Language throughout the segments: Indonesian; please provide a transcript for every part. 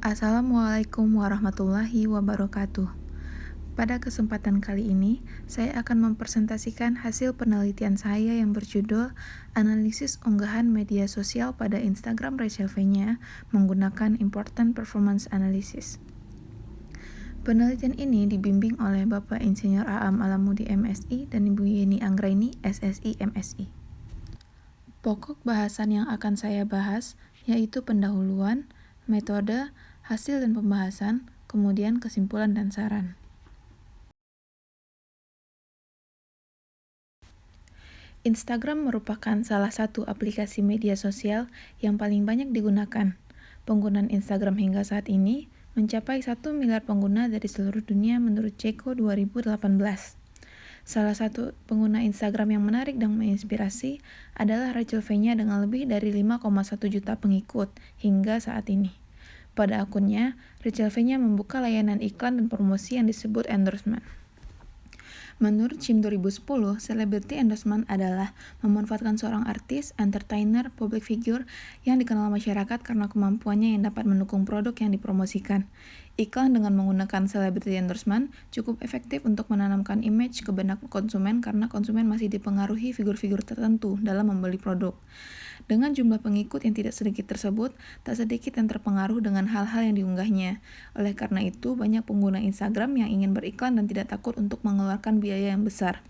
Assalamualaikum warahmatullahi wabarakatuh. Pada kesempatan kali ini, saya akan mempresentasikan hasil penelitian saya yang berjudul Analisis Unggahan Media Sosial pada Instagram Rachel V-nya menggunakan Important Performance Analysis. Penelitian ini dibimbing oleh Bapak Insinyur Aam Alamudi MSI dan Ibu Yeni Anggraini SSI MSI. Pokok bahasan yang akan saya bahas yaitu pendahuluan, metode, hasil dan pembahasan, kemudian kesimpulan dan saran. Instagram merupakan salah satu aplikasi media sosial yang paling banyak digunakan. Penggunaan Instagram hingga saat ini mencapai 1 miliar pengguna dari seluruh dunia menurut Ceko 2018. Salah satu pengguna Instagram yang menarik dan menginspirasi adalah Rachel V-nya dengan lebih dari 5,1 juta pengikut hingga saat ini. Pada akunnya, Rachel V-nya membuka layanan iklan dan promosi yang disebut endorsement. Menurut CIM 2010, celebrity endorsement adalah memanfaatkan seorang artis, entertainer, public figure yang dikenal masyarakat karena kemampuannya yang dapat mendukung produk yang dipromosikan. Iklan dengan menggunakan celebrity endorsement cukup efektif untuk menanamkan image ke benak konsumen karena konsumen masih dipengaruhi figur-figur tertentu dalam membeli produk. Dengan jumlah pengikut yang tidak sedikit tersebut, tak sedikit yang terpengaruh dengan hal-hal yang diunggahnya. Oleh karena itu, banyak pengguna Instagram yang ingin beriklan dan tidak takut untuk mengeluarkan biaya yang besar.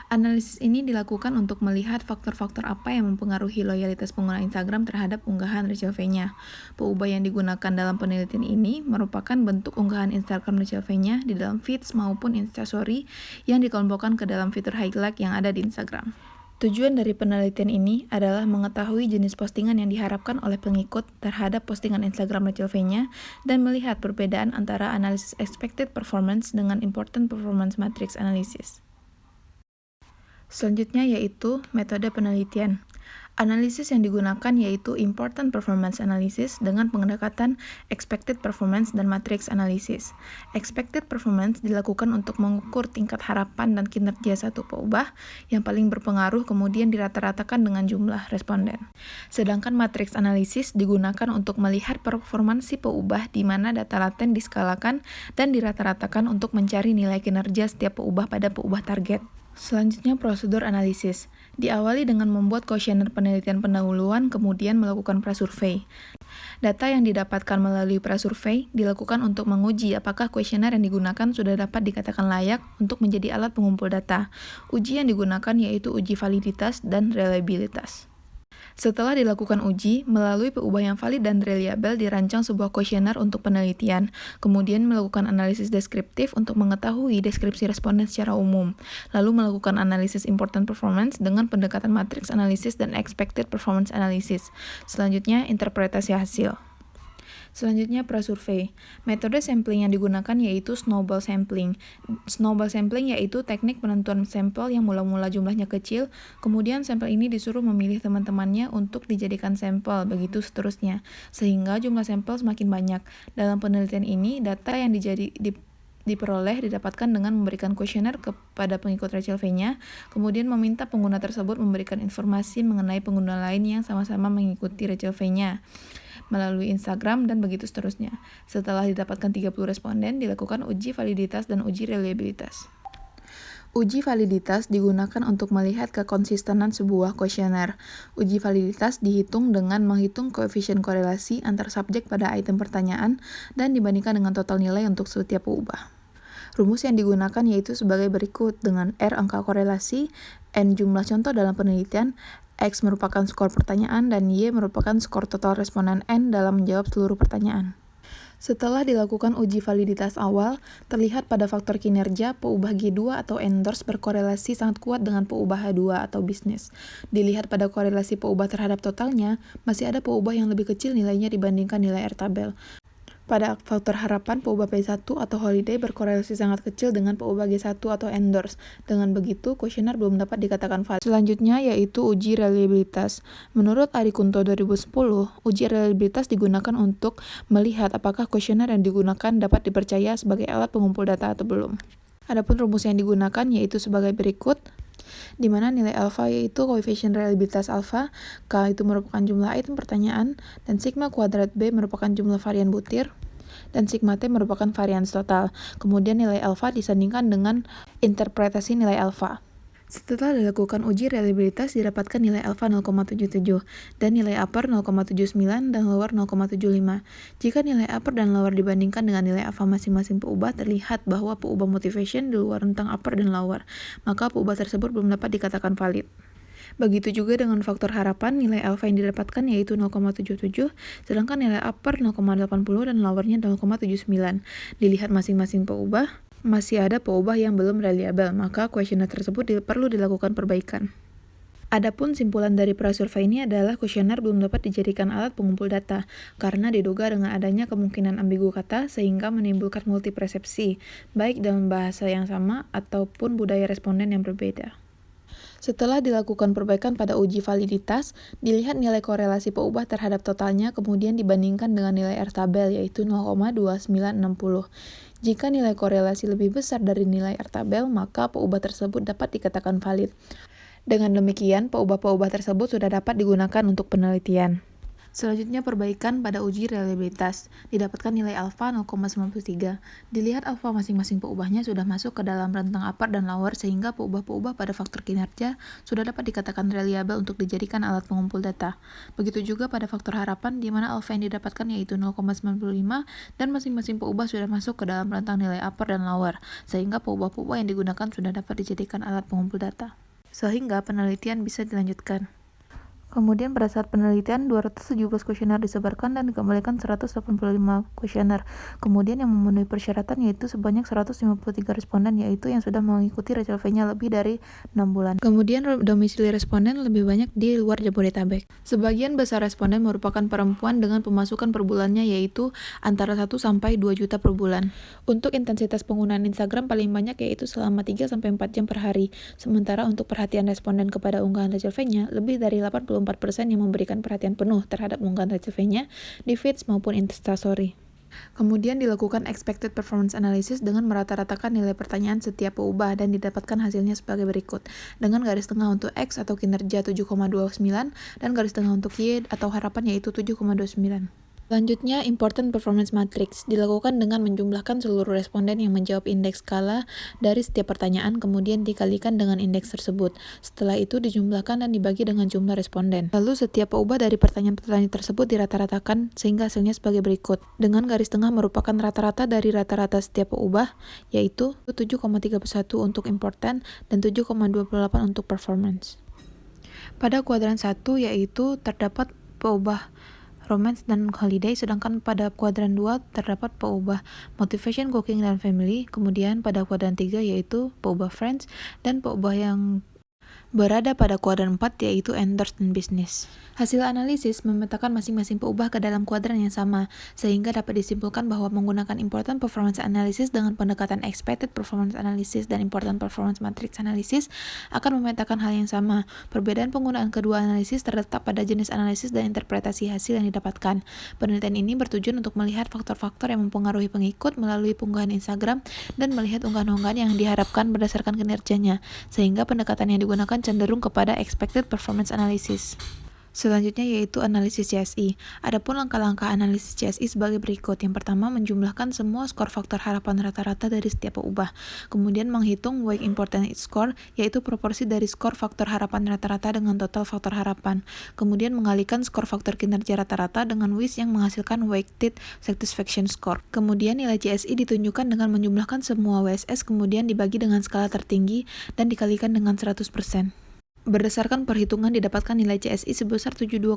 Analisis ini dilakukan untuk melihat faktor-faktor apa yang mempengaruhi loyalitas pengguna Instagram terhadap unggahan Rachel V-nya. Peubah yang digunakan dalam penelitian ini merupakan bentuk unggahan Instagram Rachel V-nya di dalam feeds maupun Instastory yang dikelompokkan ke dalam fitur highlight yang ada di Instagram. Tujuan dari penelitian ini adalah mengetahui jenis postingan yang diharapkan oleh pengikut terhadap postingan Instagram Rachel V-nya dan melihat perbedaan antara analisis expected performance dengan important performance matrix analysis. Selanjutnya yaitu metode penelitian. Analisis yang digunakan yaitu important performance analysis dengan pendekatan expected performance dan matrix analysis. Expected performance dilakukan untuk mengukur tingkat harapan dan kinerja satu peubah yang paling berpengaruh kemudian dirata-ratakan dengan jumlah responden. Sedangkan matrix analysis digunakan untuk melihat performansi peubah di mana data laten diskalakan dan dirata-ratakan untuk mencari nilai kinerja setiap peubah pada peubah target. Selanjutnya prosedur analisis. Diawali dengan membuat kuesioner penelitian pendahuluan, kemudian melakukan prasurvei. Data yang didapatkan melalui prasurvei dilakukan untuk menguji apakah kuesioner yang digunakan sudah dapat dikatakan layak untuk menjadi alat pengumpul data. Uji yang digunakan yaitu uji validitas dan reliabilitas. Setelah dilakukan uji, melalui peubah yang valid dan reliabel dirancang sebuah kuesioner untuk penelitian, kemudian melakukan analisis deskriptif untuk mengetahui deskripsi responden secara umum, lalu melakukan analisis important performance dengan pendekatan matrix analysis dan expected performance analysis. Selanjutnya, interpretasi hasil. Selanjutnya prasurvei. Metode sampling yang digunakan yaitu snowball sampling. Snowball sampling yaitu teknik penentuan sampel yang mula-mula jumlahnya kecil, kemudian sampel ini disuruh memilih teman-temannya untuk dijadikan sampel, begitu seterusnya, sehingga jumlah sampel semakin banyak. Dalam penelitian ini, data yang diperoleh didapatkan dengan memberikan kuesioner kepada pengikut Rachel V-nya, kemudian meminta pengguna tersebut memberikan informasi mengenai pengguna lain yang sama-sama mengikuti Rachel V-nya melalui Instagram dan begitu seterusnya. Setelah didapatkan 30 responden, dilakukan uji validitas dan uji reliabilitas. Uji validitas digunakan untuk melihat kekonsistenan sebuah kuesioner. Uji validitas dihitung dengan menghitung koefisien korelasi antar subjek pada item pertanyaan dan dibandingkan dengan total nilai untuk setiap peubah. Rumus yang digunakan yaitu sebagai berikut, dengan R angka korelasi, N jumlah contoh dalam penelitian, X merupakan skor pertanyaan, dan Y merupakan skor total responden N dalam menjawab seluruh pertanyaan. Setelah dilakukan uji validitas awal, terlihat pada faktor kinerja, peubah G2 atau endorse berkorelasi sangat kuat dengan peubah H2 atau bisnis. Dilihat pada korelasi peubah terhadap totalnya, masih ada peubah yang lebih kecil nilainya dibandingkan nilai R tabel. Pada faktor harapan, peubah P1 atau holiday berkorelasi sangat kecil dengan peubah G1 atau endorse. Dengan begitu, kuesioner belum dapat dikatakan valid. Selanjutnya yaitu uji reliabilitas. Menurut Ari Kunto 2010, uji reliabilitas digunakan untuk melihat apakah kuesioner yang digunakan dapat dipercaya sebagai alat pengumpul data atau belum. Adapun rumus yang digunakan yaitu sebagai berikut. di mana nilai alfa yaitu koefisien reliabilitas alfa, K itu merupakan jumlah item pertanyaan, dan sigma kuadrat B merupakan jumlah varian butir, dan sigma T merupakan varians total. Kemudian nilai alfa disandingkan dengan interpretasi nilai alfa. Setelah dilakukan uji reliabilitas, didapatkan nilai alfa 0,77 dan nilai upper 0,79 dan lower 0,75. Jika nilai upper dan lower dibandingkan dengan nilai alfa masing-masing peubah, terlihat bahwa peubah motivation di luar rentang upper dan lower, maka peubah tersebut belum dapat dikatakan valid. Begitu juga dengan faktor harapan, nilai alfa yang didapatkan yaitu 0,77, sedangkan nilai upper 0,80 dan lowernya 0,79. Dilihat masing-masing peubah, masih ada peubah yang belum reliable, maka kuesioner tersebut perlu dilakukan perbaikan. Adapun simpulan dari prasurvei ini adalah kuesioner belum dapat dijadikan alat pengumpul data, karena diduga dengan adanya kemungkinan ambigu kata sehingga menimbulkan multipersepsi, baik dalam bahasa yang sama ataupun budaya responden yang berbeda. Setelah dilakukan perbaikan pada uji validitas, dilihat nilai korelasi peubah terhadap totalnya kemudian dibandingkan dengan nilai R tabel yaitu 0,2960. Jika nilai korelasi lebih besar dari nilai R tabel, maka peubah tersebut dapat dikatakan valid. Dengan demikian, peubah-peubah tersebut sudah dapat digunakan untuk penelitian. Selanjutnya perbaikan pada uji reliabilitas. Didapatkan nilai alfa 0,93. Dilihat alfa masing-masing peubahnya sudah masuk ke dalam rentang upper dan lower sehingga peubah-peubah pada faktor kinerja sudah dapat dikatakan reliable untuk dijadikan alat pengumpul data. Begitu juga pada faktor harapan di mana alfa yang didapatkan yaitu 0,95 dan masing-masing peubah sudah masuk ke dalam rentang nilai upper dan lower sehingga peubah-peubah yang digunakan sudah dapat dijadikan alat pengumpul data. Sehingga penelitian bisa dilanjutkan. Kemudian pada saat penelitian 217 kuesioner disebarkan dan dikembalikan 185 kuesioner. Kemudian yang memenuhi persyaratan yaitu sebanyak 153 responden yaitu yang sudah mengikuti resurveinya lebih dari 6 bulan. Kemudian domisili responden lebih banyak di luar Jabodetabek. Sebagian besar responden merupakan perempuan dengan pemasukan per bulannya yaitu antara 1 sampai 2 juta per bulan. Untuk intensitas penggunaan Instagram paling banyak yaitu selama 3 sampai 4 jam per hari. Sementara untuk perhatian responden kepada unggahan resurveinya lebih dari 84% yang memberikan perhatian penuh terhadap unggahan resurveinya di feeds maupun Instastory. Kemudian dilakukan expected performance analysis dengan merata-ratakan nilai pertanyaan setiap peubah dan didapatkan hasilnya sebagai berikut. Dengan garis tengah untuk X atau kinerja 7,29 dan garis tengah untuk Y atau harapan yaitu 7,29. Selanjutnya, important performance matrix dilakukan dengan menjumlahkan seluruh responden yang menjawab indeks skala dari setiap pertanyaan, kemudian dikalikan dengan indeks tersebut. Setelah itu dijumlahkan dan dibagi dengan jumlah responden. Lalu setiap peubah dari pertanyaan-pertanyaan tersebut dirata-ratakan sehingga hasilnya sebagai berikut. Dengan garis tengah merupakan rata-rata dari rata-rata setiap peubah, yaitu 7,31 untuk important dan 7,28 untuk performance. Pada kuadran 1 yaitu terdapat peubah romance dan holiday, sedangkan pada kuadran 2 terdapat peubah motivation, cooking, dan family. Kemudian pada kuadran 3 yaitu peubah friends dan peubah yang berada pada kuadran 4 yaitu endorse dan business. Hasil analisis memetakan masing-masing peubah ke dalam kuadran yang sama, sehingga dapat disimpulkan bahwa menggunakan important performance analysis dengan pendekatan expected performance analysis dan important performance matrix analysis akan memetakan hal yang sama. Perbedaan penggunaan kedua analisis terletak pada jenis analisis dan interpretasi hasil yang didapatkan. Penelitian ini bertujuan untuk melihat faktor-faktor yang mempengaruhi pengikut melalui unggahan Instagram dan melihat unggahan-unggahan yang diharapkan berdasarkan kinerjanya, sehingga pendekatan yang digunakan cenderung kepada expected performance analysis. Selanjutnya yaitu analisis CSI. Adapun langkah-langkah analisis CSI sebagai berikut. Yang pertama, menjumlahkan semua skor faktor harapan rata-rata dari setiap peubah. Kemudian menghitung weight important score, yaitu proporsi dari skor faktor harapan rata-rata dengan total faktor harapan. Kemudian mengalikan skor faktor kinerja rata-rata dengan WIS yang menghasilkan weighted satisfaction score. Kemudian nilai CSI ditunjukkan dengan menjumlahkan semua WSS kemudian dibagi dengan skala tertinggi dan dikalikan dengan 100%. Berdasarkan perhitungan didapatkan nilai CSI sebesar 72,69%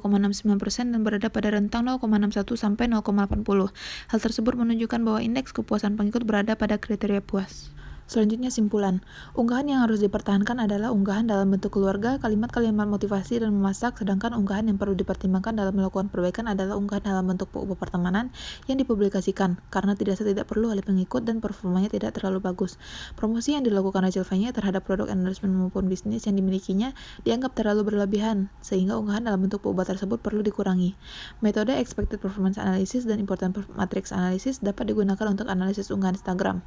dan berada pada rentang 0,61 sampai 0,80. Hal tersebut menunjukkan bahwa indeks kepuasan pengikut berada pada kriteria puas. Selanjutnya simpulan. Unggahan yang harus dipertahankan adalah unggahan dalam bentuk keluarga, kalimat-kalimat motivasi dan memasak, sedangkan unggahan yang perlu dipertimbangkan dalam melakukan perbaikan adalah unggahan dalam bentuk peubah pertemanan yang dipublikasikan, karena tidak perlu oleh pengikut dan performanya tidak terlalu bagus. Promosi yang dilakukan resurveinya terhadap produk endorsement maupun bisnis yang dimilikinya dianggap terlalu berlebihan, sehingga unggahan dalam bentuk peubah tersebut perlu dikurangi. Metode expected performance analysis dan important matrix analysis dapat digunakan untuk analisis unggahan Instagram.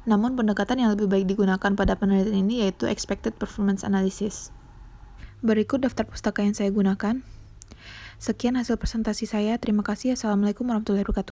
Namun pendekatan yang lebih baik digunakan pada penelitian ini yaitu expected performance analysis. Berikut daftar pustaka yang saya gunakan. Sekian hasil presentasi saya. Terima kasih. Assalamualaikum warahmatullahi wabarakatuh.